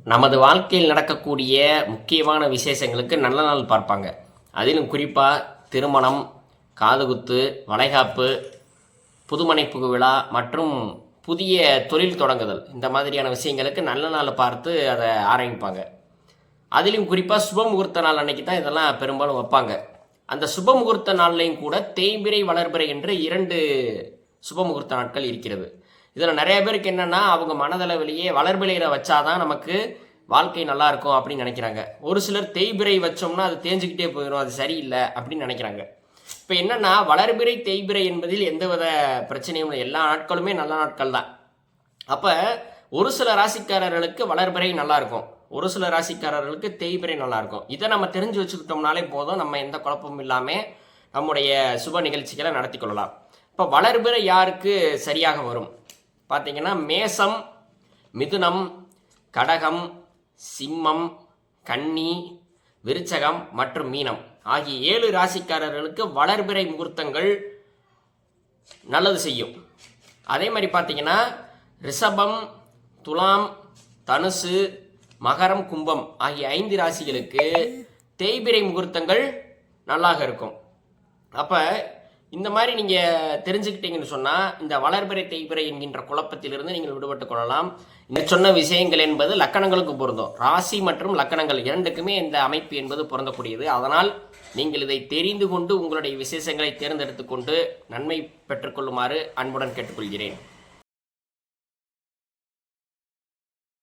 நமது வாழ்க்கையில் நடக்கக்கூடிய முக்கியமான விசேஷங்களுக்கு நல்ல நாள் பார்ப்பாங்க. அதிலும் குறிப்பாக திருமணம், காதுகுத்து, வளைகாப்பு, புதுமனை புகு விழா மற்றும் புதிய தொழில் தொடங்குதல் இந்த மாதிரியான விஷயங்களுக்கு நல்ல நாள் பார்த்து அதை ஆரம்பிப்பாங்க. அதிலும் குறிப்பாக சுப முகூர்த்த நாள் அன்னைக்கு தான் இதெல்லாம் பெரும்பாலும் வைப்பாங்க. அந்த சுப முகூர்த்த நாள்லையும் கூட தேய்பிறை வளர்பிறை என்று 2 சுப முகூர்த்த நாட்கள் இருக்கிறது. இதில் நிறைய பேருக்கு என்னென்னா, அவங்க மனதளவிலேயே வளர்பிறையில் வச்சாதான் நமக்கு வாழ்க்கை நல்லா இருக்கும் அப்படின்னு நினைக்கிறாங்க. ஒரு சிலர் தேய்பிறை வச்சோம்னா அது தேஞ்சுக்கிட்டே போயிடும், அது சரியில்லை அப்படின்னு நினைக்கிறாங்க. இப்போ என்னென்னா, வளர்பிறை தேய்பிறை என்பதில் எந்தவித பிரச்சனையும் இல்லை, எல்லா நாட்களுமே நல்ல நாட்கள் தான். அப்போ ஒரு சில ராசிக்காரர்களுக்கு வளர்பிறை நல்லாயிருக்கும், ஒரு சில ராசிக்காரர்களுக்கு தேய்பிறை நல்லாயிருக்கும். இதை நம்ம தெரிஞ்சு வச்சுக்கிட்டோம்னாலே போதும், நம்ம எந்த குழப்பமும் இல்லாமல் நம்முடைய சுப நிகழ்ச்சிகளை நடத்தி கொள்ளலாம். இப்போ வளர்பிறை யாருக்கு சரியாக வரும் பார்த்தீங்கன்னா, மேசம், மிதுனம், கடகம், சிம்மம், கன்னி, விருச்சகம் மற்றும் மீனம் ஆகிய 7 ராசிக்காரர்களுக்கு வளர்பிறை முகூர்த்தங்கள் நல்லது செய்யும். அதே மாதிரி பார்த்தீங்கன்னா, ரிஷபம், துலாம், தனுசு, மகரம், கும்பம் ஆகிய 5 ராசிகளுக்கு தேய்பிறை முகூர்த்தங்கள் நல்லாக இருக்கும். அப்போ இந்த மாதிரி நீங்கள் தெரிஞ்சுக்கிட்டீங்கன்னு சொன்னால், இந்த வளர்பிறை தேய்பிறை என்கின்ற குழப்பத்திலிருந்து நீங்கள் விடுபட்டு கொள்ளலாம். இந்த சொன்ன விஷயங்கள் என்பது லக்கணங்களுக்கு பொருந்தும். ராசி மற்றும் லக்கணங்கள் இரண்டுக்குமே இந்த அமைப்பு என்பது பொருந்தக்கூடியது. அதனால் நீங்கள் இதை தெரிந்து கொண்டு உங்களுடைய விசேஷங்களை தேர்ந்தெடுத்து கொண்டு நன்மை பெற்றுக்கொள்ளுமாறு அன்புடன் கேட்டுக்கொள்கிறேன்.